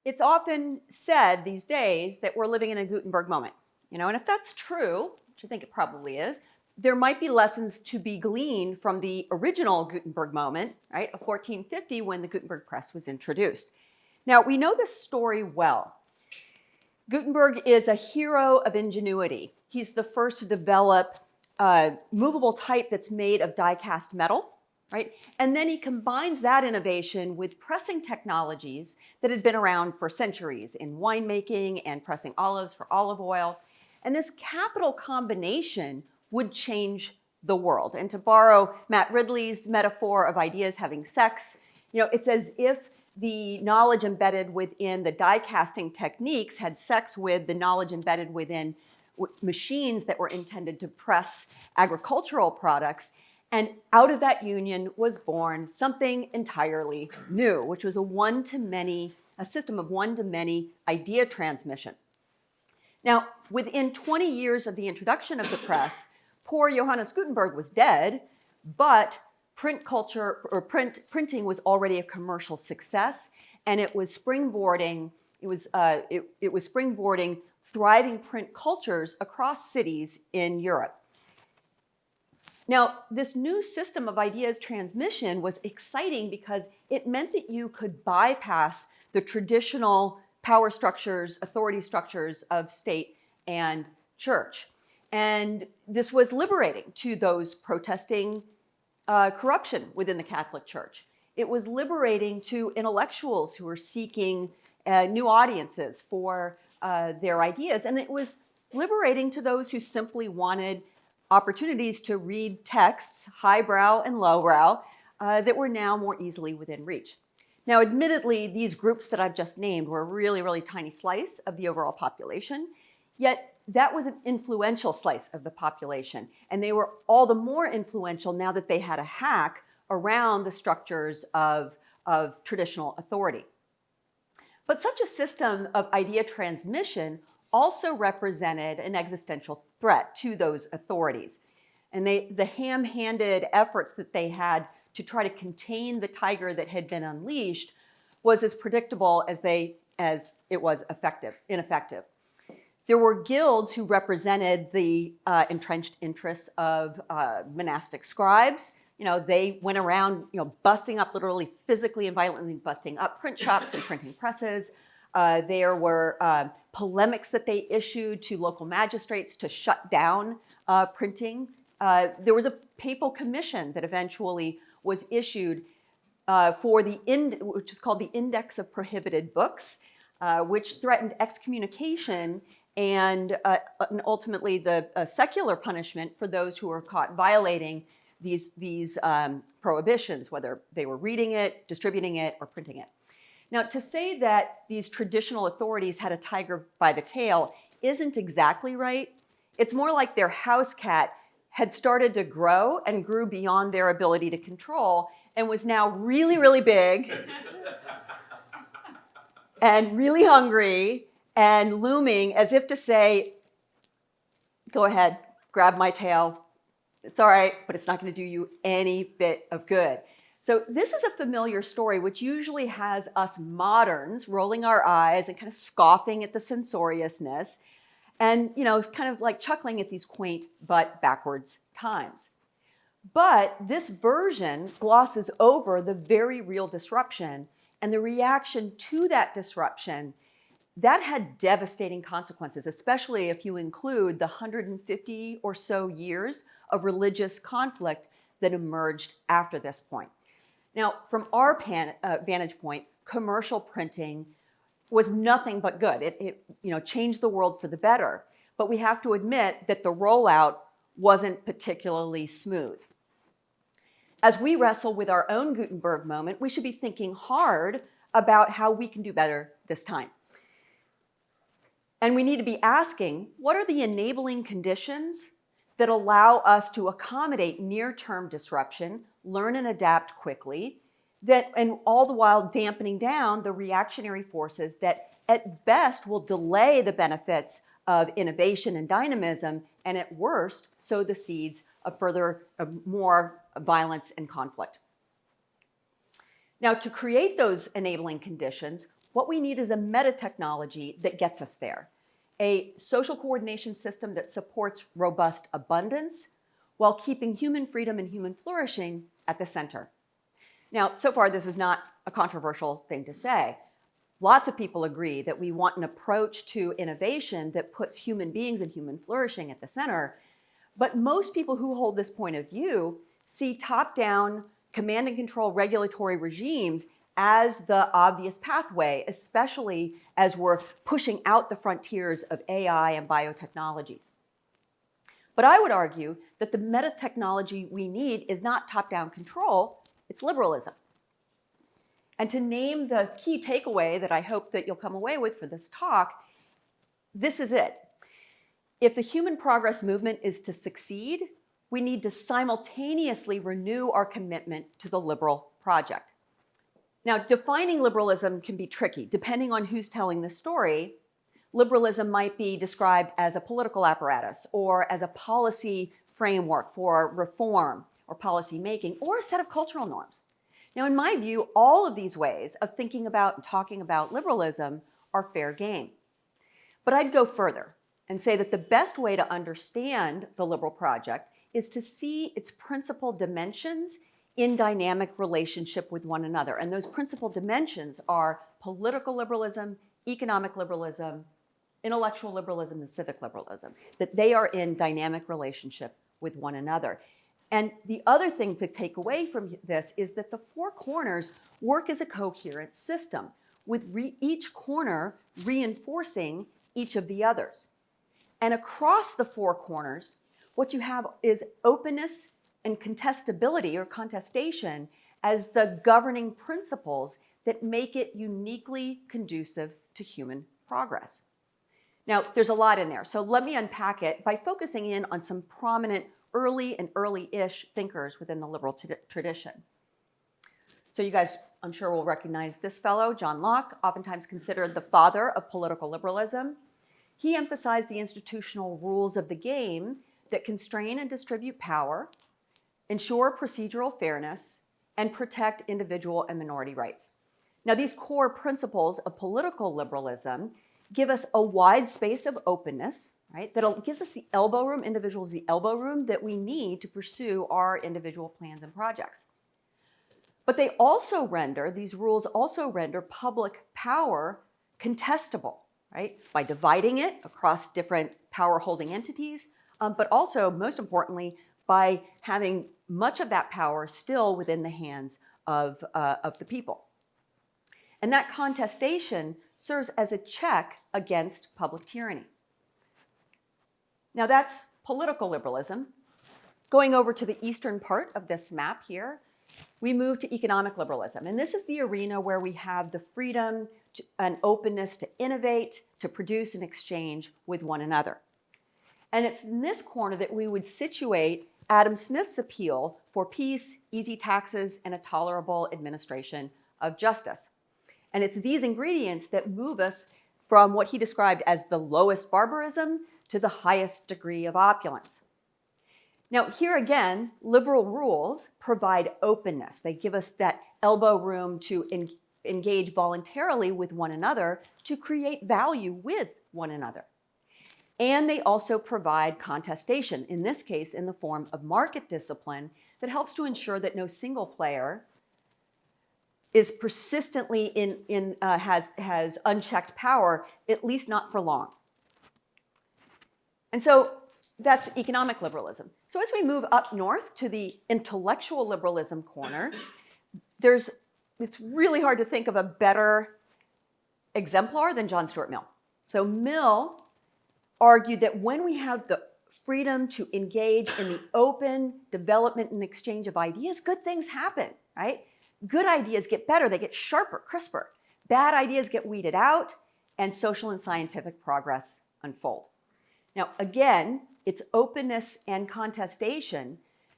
it's often said these days that we're living in a Gutenberg moment, and if that's true, which I think it probably is, there might be lessons to be gleaned from the original Gutenberg moment, right, of 1450 when the Gutenberg press was introduced. Now, we know this story well. Gutenberg is a hero of ingenuity. He's the first to develop movable type that's made of die-cast metal, right? And then he combines that innovation with pressing technologies that had been around for centuries in winemaking and pressing olives for olive oil. And this capital combination would change the world. And to borrow Matt Ridley's metaphor of ideas having sex, it's as if the knowledge embedded within the die casting techniques had sex with the knowledge embedded within machines that were intended to press agricultural products. And out of that union was born something entirely new, which was a system of one-to-many idea transmission. Now, within 20 years of the introduction of the press, poor Johannes Gutenberg was dead, but print culture or printing was already a commercial success, and it was springboarding. It was springboarding thriving print cultures across cities in Europe. Now, this new system of ideas transmission was exciting because it meant that you could bypass the traditional power structures, authority structures of state and church. And this was liberating to those protesting corruption within the Catholic Church. It was liberating to intellectuals who were seeking new audiences for their ideas. And it was liberating to those who simply wanted opportunities to read texts, highbrow and lowbrow, that were now more easily within reach. Now, admittedly, these groups that I've just named were a really, really tiny slice of the overall population, yet that was an influential slice of the population. And they were all the more influential now that they had a hack around the structures of traditional authority. But such a system of idea transmission also represented an existential threat to those authorities. And the ham-handed efforts that they had to try to contain the tiger that had been unleashed was as predictable as it was ineffective. There were guilds who represented the entrenched interests of monastic scribes. They went around, busting up, literally physically and violently busting up print shops and printing presses. There were polemics that they issued to local magistrates to shut down printing. There was a papal commission that eventually was issued which is called the Index of Prohibited Books, which threatened excommunication and ultimately the secular punishment for those who were caught violating these prohibitions, whether they were reading it, distributing it, or printing it. Now, to say that these traditional authorities had a tiger by the tail isn't exactly right. It's more like their house cat had started to grow and grew beyond their ability to control and was now really, really big and really hungry and looming, as if to say, go ahead, grab my tail. It's all right, but it's not going to do you any bit of good. So this is a familiar story, which usually has us moderns rolling our eyes and kind of scoffing at the censoriousness and, kind of like chuckling at these quaint but backwards times. But this version glosses over the very real disruption and the reaction to that disruption that had devastating consequences, especially if you include the 150 or so years of religious conflict that emerged after this point. Now, from our vantage point, commercial printing was nothing but good. It changed the world for the better. But we have to admit that the rollout wasn't particularly smooth. As we wrestle with our own Gutenberg moment, we should be thinking hard about how we can do better this time. And we need to be asking, what are the enabling conditions that allow us to accommodate near-term disruption, learn and adapt quickly, and all the while dampening down the reactionary forces that at best will delay the benefits of innovation and dynamism, and at worst, sow the seeds of more violence and conflict. Now, to create those enabling conditions, What we need is a meta-technology that gets us there, a social coordination system that supports robust abundance while keeping human freedom and human flourishing at the center. Now, so far, this is not a controversial thing to say. Lots of people agree that we want an approach to innovation that puts human beings and human flourishing at the center. But most people who hold this point of view see top-down command and control regulatory regimes as the obvious pathway, especially as we're pushing out the frontiers of AI and biotechnologies. But I would argue that the meta-technology we need is not top-down control, it's liberalism. And to name the key takeaway that I hope that you'll come away with for this talk, this is it. If the human progress movement is to succeed, we need to simultaneously renew our commitment to the liberal project. Now, defining liberalism can be tricky. Depending on who's telling the story, liberalism might be described as a political apparatus or as a policy framework for reform or policy making or a set of cultural norms. Now, in my view, all of these ways of thinking about and talking about liberalism are fair game. But I'd go further and say that the best way to understand the liberal project is to see its principal dimensions in dynamic relationship with one another. And those principal dimensions are political liberalism, economic liberalism, intellectual liberalism, and civic liberalism, that they are in dynamic relationship with one another. And the other thing to take away from this is that the four corners work as a coherent system, with each corner reinforcing each of the others. And across the four corners, what you have is openness and contestability or contestation as the governing principles that make it uniquely conducive to human progress. Now, there's a lot in there, so let me unpack it by focusing in on some prominent early and early-ish thinkers within the liberal tradition. So you guys, I'm sure, will recognize this fellow, John Locke, oftentimes considered the father of political liberalism. He emphasized the institutional rules of the game that constrain and distribute power, ensure procedural fairness, and protect individual and minority rights. Now, these core principles of political liberalism give us a wide space of openness, right? That gives us the elbow room, individuals the elbow room that we need to pursue our individual plans and projects. But they also render, these rules also render public power contestable, right? By dividing it across different power-holding entities, but also, most importantly, by having much of that power still within the hands of the people. And that contestation serves as a check against public tyranny. Now that's political liberalism. Going over to the eastern part of this map here, we move to economic liberalism. And this is the arena where we have the freedom and openness to innovate, to produce and exchange with one another. And it's in this corner that we would situate Adam Smith's appeal for peace, easy taxes, and a tolerable administration of justice. And it's these ingredients that move us from what he described as the lowest barbarism to the highest degree of opulence. Now, here again, liberal rules provide openness. They give us that elbow room to engage voluntarily with one another, to create value with one another. And they also provide contestation, in this case in the form of market discipline, that helps to ensure that no single player is persistently has unchecked power, at least not for long. And so that's economic liberalism. So as we move up north to the intellectual liberalism corner, it's really hard to think of a better exemplar than John Stuart Mill. So Mill argued that when we have the freedom to engage in the open development and exchange of ideas, good things happen, right? Good ideas get better, they get sharper, crisper. Bad ideas get weeded out, and social and scientific progress unfold. Now, again, it's openness and contestation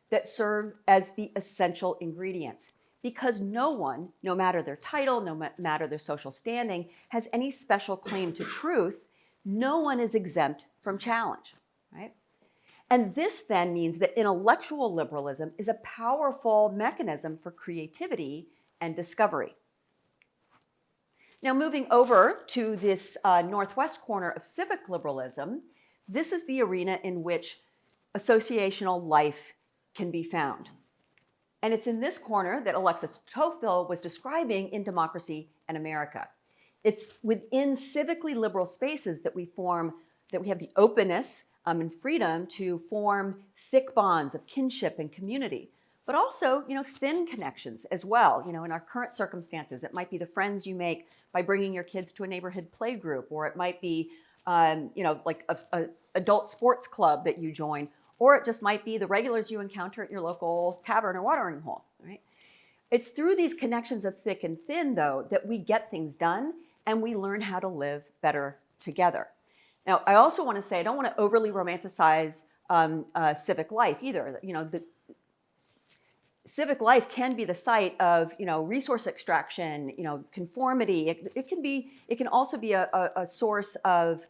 that serve as the essential ingredients, because no one, no matter their title, no matter their social standing, has any special claim to truth. No one is exempt from challenge, right? And this then means that intellectual liberalism is a powerful mechanism for creativity and discovery. Now, moving over to this northwest corner of civic liberalism, this is the arena in which associational life can be found. And it's in this corner that Alexis Tocqueville was describing in Democracy and America. It's within civically liberal spaces that we have the openness and freedom to form thick bonds of kinship and community, but also, thin connections as well. In our current circumstances, it might be the friends you make by bringing your kids to a neighborhood play group, or it might be, like a adult sports club that you join, or it just might be the regulars you encounter at your local tavern or watering hole, right? It's through these connections of thick and thin, though, that we get things done and we learn how to live better together. Now, I also want to say, I don't want to overly romanticize civic life either. Civic life can be the site of, resource extraction, conformity. It can also be a source of,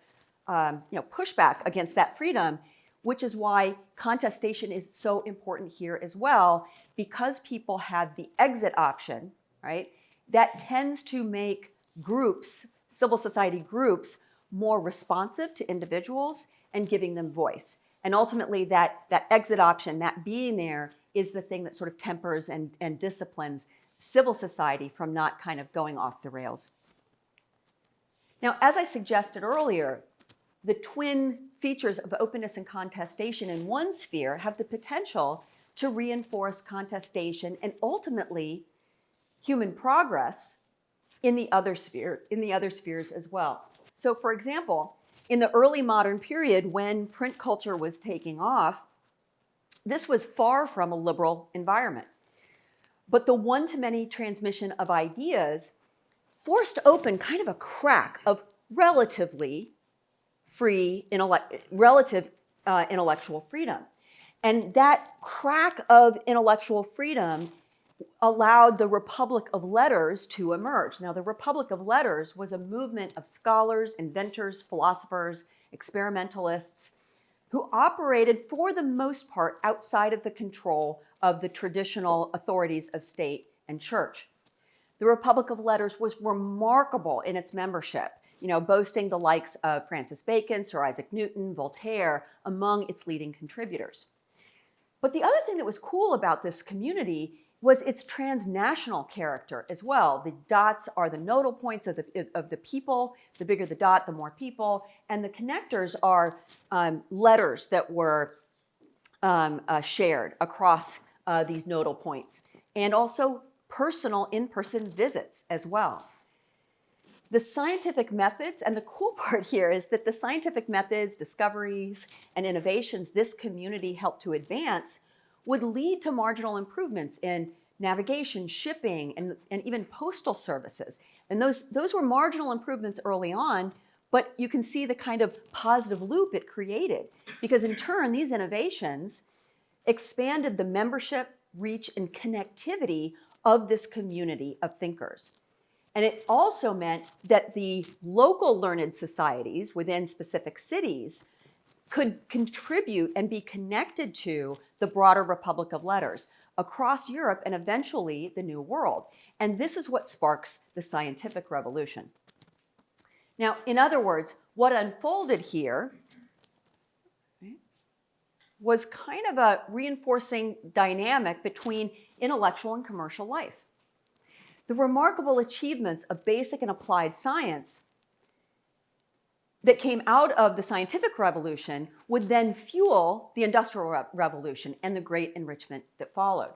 pushback against that freedom, which is why contestation is so important here as well, because people have the exit option, right? That tends to make groups, civil society groups, more responsive to individuals and giving them voice. And ultimately, that exit option, that being there, is the thing that sort of tempers and disciplines civil society from not kind of going off the rails. Now, as I suggested earlier, the twin features of openness and contestation in one sphere have the potential to reinforce contestation and ultimately human progress in the other spheres as well. So, for example, in the early modern period when print culture was taking off, this was far from a liberal environment. But the one-to-many transmission of ideas forced open kind of a crack of relatively free, relative intellectual freedom. And that crack of intellectual freedom allowed the Republic of Letters to emerge. Now, the Republic of Letters was a movement of scholars, inventors, philosophers, experimentalists, who operated for the most part outside of the control of the traditional authorities of state and church. The Republic of Letters was remarkable in its membership, boasting the likes of Francis Bacon, Sir Isaac Newton, Voltaire, among its leading contributors. But the other thing that was cool about this community was its transnational character as well. The dots are the nodal points of the people. The bigger the dot, the more people. And the connectors are letters that were shared across these nodal points. And also personal in-person visits as well. The scientific methods, and the cool part here is that the scientific methods, discoveries, and innovations this community helped to advance would lead to marginal improvements in navigation, shipping, and even postal services. And those were marginal improvements early on, but you can see the kind of positive loop it created, because in turn, these innovations expanded the membership, reach, and connectivity of this community of thinkers. And it also meant that the local learned societies within specific cities could contribute and be connected to the broader Republic of Letters across Europe and eventually the New World. And this is what sparks the scientific revolution. Now, in other words, what unfolded here was kind of a reinforcing dynamic between intellectual and commercial life. The remarkable achievements of basic and applied science that came out of the scientific revolution would then fuel the industrial revolution and the great enrichment that followed.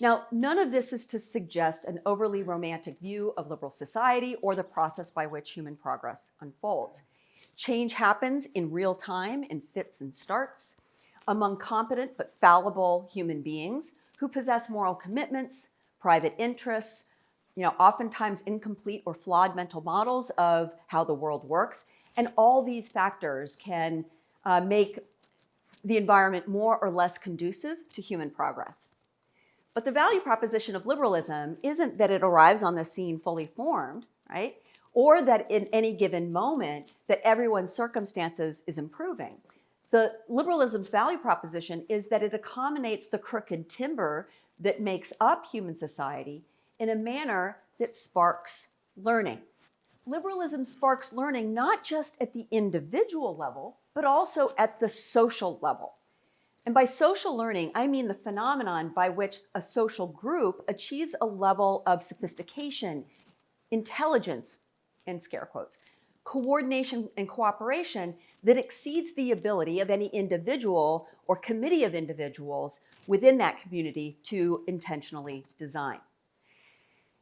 Now, none of this is to suggest an overly romantic view of liberal society or the process by which human progress unfolds. Change happens in real time, in fits and starts, among competent but fallible human beings who possess moral commitments, private interests, oftentimes incomplete or flawed mental models of how the world works. And all these factors can make the environment more or less conducive to human progress. But the value proposition of liberalism isn't that it arrives on the scene fully formed, right? Or that in any given moment that everyone's circumstances is improving. The liberalism's value proposition is that it accommodates the crooked timber that makes up human society in a manner that sparks learning. liberalism sparks learning not just at the individual level, but also at the social level. And by social learning, I mean the phenomenon by which a social group achieves a level of sophistication, intelligence, in scare quotes, coordination and cooperation that exceeds the ability of any individual or committee of individuals within that community to intentionally design.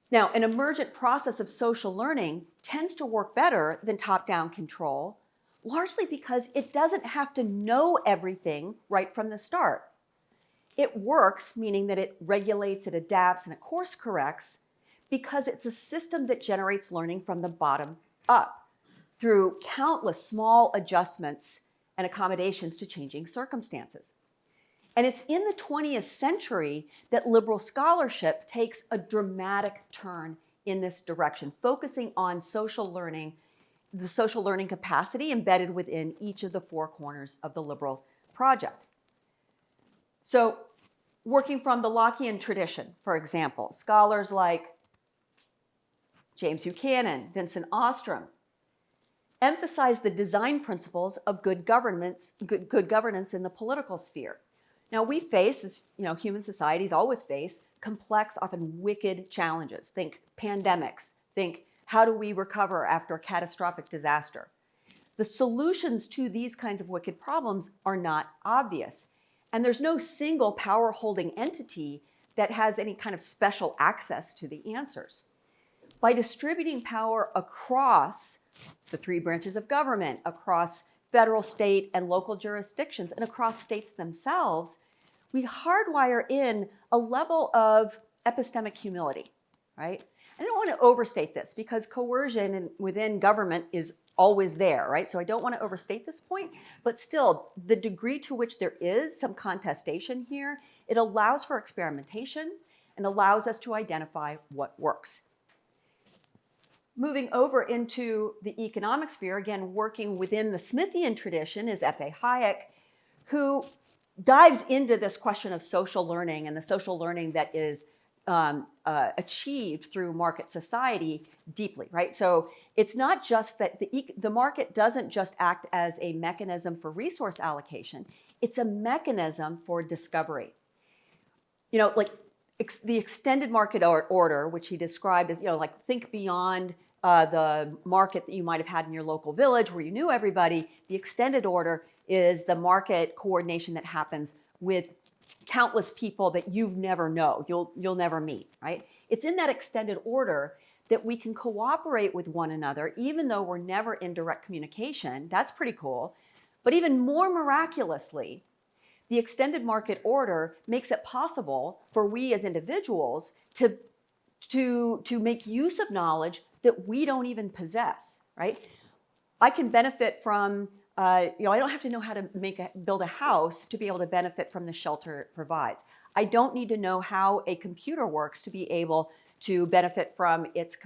Now, an emergent process of social learning tends to work better than top-down control, largely because it doesn't have to know everything right from the start. It works, meaning that it regulates, it adapts, and it course corrects, because it's a system that generates learning from the bottom up through countless small adjustments and accommodations to changing circumstances. And it's in the 20th century that liberal scholarship takes a dramatic turn in this direction, focusing on social learning, the social learning capacity embedded within each of the four corners of the liberal project. So, working from the Lockean tradition, for example, scholars like James Buchanan, Vincent Ostrom, emphasize the design principles of good governance in the political sphere. Now, we face, as human societies always face, complex, often wicked challenges. Think pandemics. Think, how do we recover after a catastrophic disaster? The solutions to these kinds of wicked problems are not obvious. And there's no single power-holding entity that has any kind of special access to the answers. By distributing power across the three branches of government, across federal, state, and local jurisdictions, and across states themselves, we hardwire in a level of epistemic humility, right? I don't want to overstate this because coercion within government is always there, right? So I don't want to overstate this point, but still, the degree to which there is some contestation here, it allows for experimentation and allows us to identify what works. Moving over into the economic sphere, again, working within the Smithian tradition is F.A. Hayek, who dives into this question of social learning and the social learning that is achieved through market society deeply, right? So it's not just that the market doesn't just act as a mechanism for resource allocation, it's a mechanism for discovery. Like the extended market order, which he described as, think beyond the market that you might have had in your local village where you knew everybody. The extended order is the market coordination that happens with countless people that you'll never meet, right? It's in that extended order that we can cooperate with one another, even though we're never in direct communication. That's pretty cool. But even more miraculously, the extended market order makes it possible for we as individuals to make use of knowledge that we don't even possess, right? I can benefit from, I don't have to know how to build a house to be able to benefit from the shelter it provides. I don't need to know how a computer works to be able to benefit from its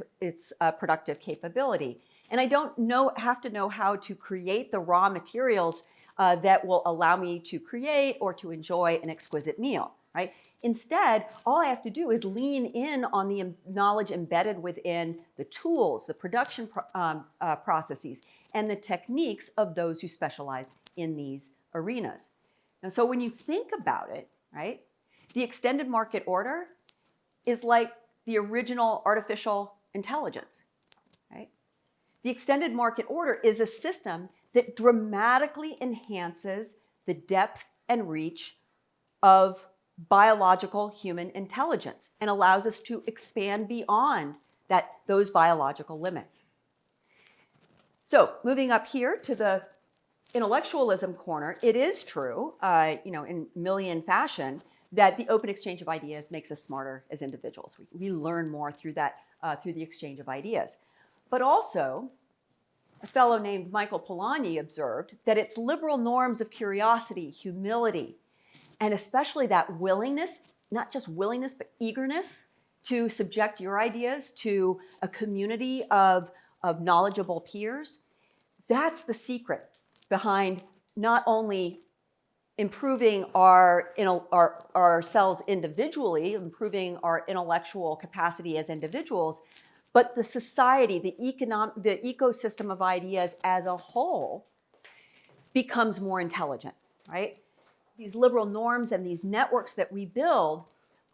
productive capability. And I don't have to know how to create the raw materials that will allow me to create or to enjoy an exquisite meal, right? Instead, all I have to do is lean in on the knowledge embedded within the tools, the production processes, and the techniques of those who specialize in these arenas. And so when you think about it, right, the extended market order is like the original artificial intelligence, right? The extended market order is a system that dramatically enhances the depth and reach of biological human intelligence and allows us to expand beyond those biological limits. So moving up here to the intellectualism corner, it is true, in Millian fashion, that the open exchange of ideas makes us smarter as individuals. We learn more through the exchange of ideas. But also, a fellow named Michael Polanyi observed that it's liberal norms of curiosity, humility, and especially that willingness, not just willingness, but eagerness to subject your ideas to a community of knowledgeable peers. That's the secret behind not only improving ourselves individually, improving our intellectual capacity as individuals, but the society, the ecosystem of ideas as a whole becomes more intelligent, right? These liberal norms and these networks that we build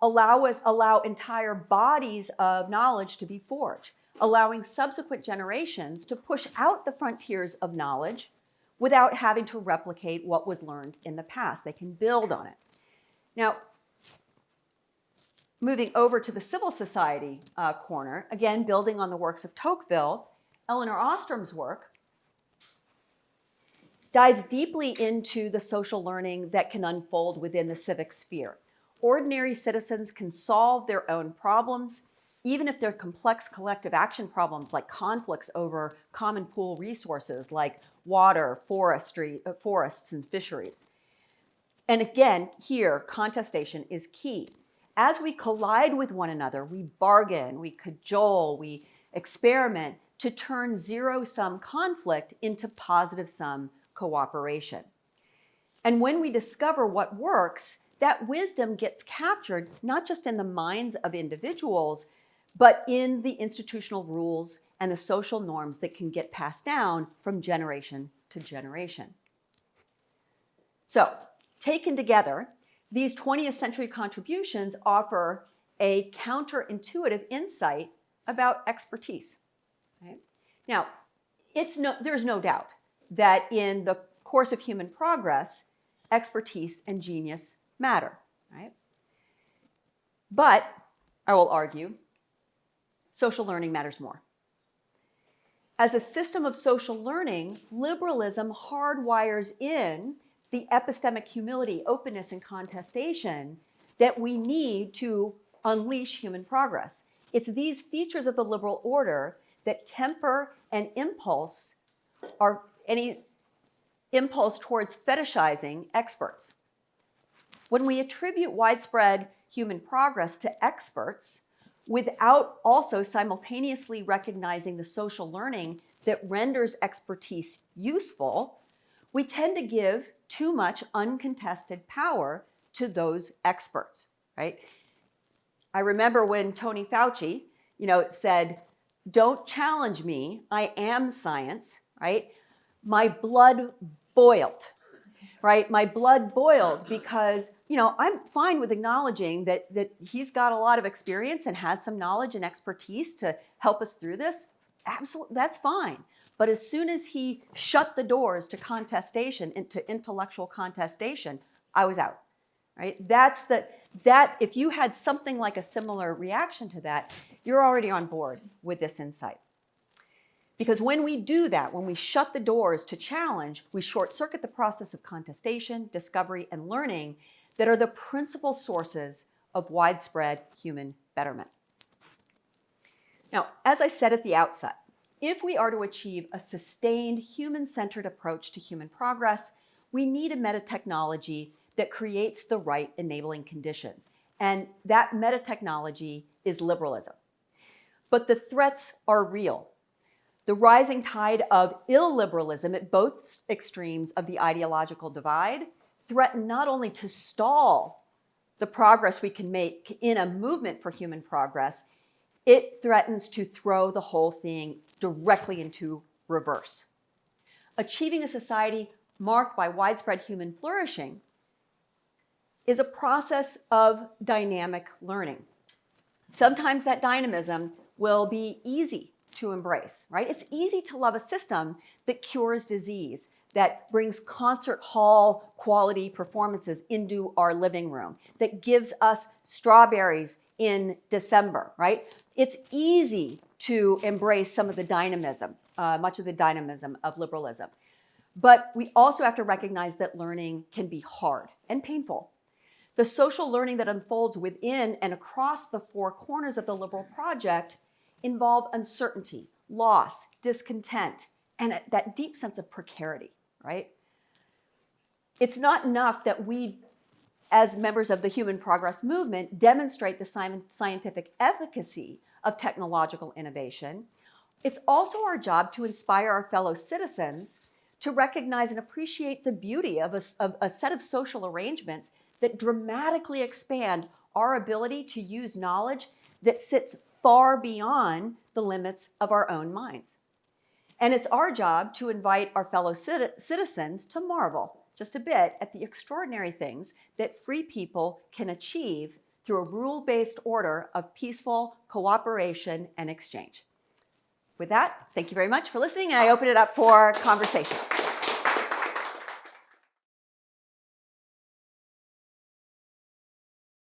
allow entire bodies of knowledge to be forged, allowing subsequent generations to push out the frontiers of knowledge without having to replicate what was learned in the past. They can build on it. Now, moving over to the civil society corner, again, building on the works of Tocqueville, Elinor Ostrom's work dives deeply into the social learning that can unfold within the civic sphere. Ordinary citizens can solve their own problems, even if they're complex collective action problems like conflicts over common pool resources like water, forests, and fisheries. And again, here, contestation is key. As we collide with one another, we bargain, we cajole, we experiment to turn zero-sum conflict into positive-sum cooperation. And when we discover what works, that wisdom gets captured not just in the minds of individuals, but in the institutional rules and the social norms that can get passed down from generation to generation. So, taken together, these 20th century contributions offer a counterintuitive insight about expertise. Right? Now, there's no doubt that in the course of human progress, expertise and genius matter. Right? But, I will argue, social learning matters more. As a system of social learning, liberalism hardwires in the epistemic humility, openness, and contestation that we need to unleash human progress. It's these features of the liberal order that temper and impulse any impulse towards fetishizing experts. When we attribute widespread human progress to experts without also simultaneously recognizing the social learning that renders expertise useful, we tend to give too much uncontested power to those experts, right? I remember when Tony Fauci, said, "Don't challenge me, I am science," right? My blood boiled, right? My blood boiled because, I'm fine with acknowledging that he's got a lot of experience and has some knowledge and expertise to help us through this. Absolutely, that's fine. But as soon as he shut the doors to contestation, into intellectual contestation, I was out, right? If you had something like a similar reaction to that, you're already on board with this insight. Because when we do that, when we shut the doors to challenge, we short-circuit the process of contestation, discovery, and learning that are the principal sources of widespread human betterment. Now, as I said at the outset, if we are to achieve a sustained human-centered approach to human progress, we need a meta-technology that creates the right enabling conditions. And that meta-technology is liberalism. But the threats are real. The rising tide of illiberalism at both extremes of the ideological divide threaten not only to stall the progress we can make in a movement for human progress, it threatens to throw the whole thing directly into reverse. Achieving a society marked by widespread human flourishing is a process of dynamic learning. Sometimes that dynamism will be easy to embrace, right? It's easy to love a system that cures disease, that brings concert hall quality performances into our living room, that gives us strawberries in December, right? It's easy to embrace some of the dynamism, much of the dynamism of liberalism. But we also have to recognize that learning can be hard and painful. The social learning that unfolds within and across the four corners of the liberal project involve uncertainty, loss, discontent, and that deep sense of precarity, right? It's not enough that we, as members of the human progress movement, demonstrate the scientific efficacy of technological innovation. It's also our job to inspire our fellow citizens to recognize and appreciate the beauty of a set of social arrangements that dramatically expand our ability to use knowledge that sits far beyond the limits of our own minds. And it's our job to invite our fellow citizens to marvel just a bit at the extraordinary things that free people can achieve through a rule-based order of peaceful cooperation and exchange. With that, thank you very much for listening, and I open it up for conversation.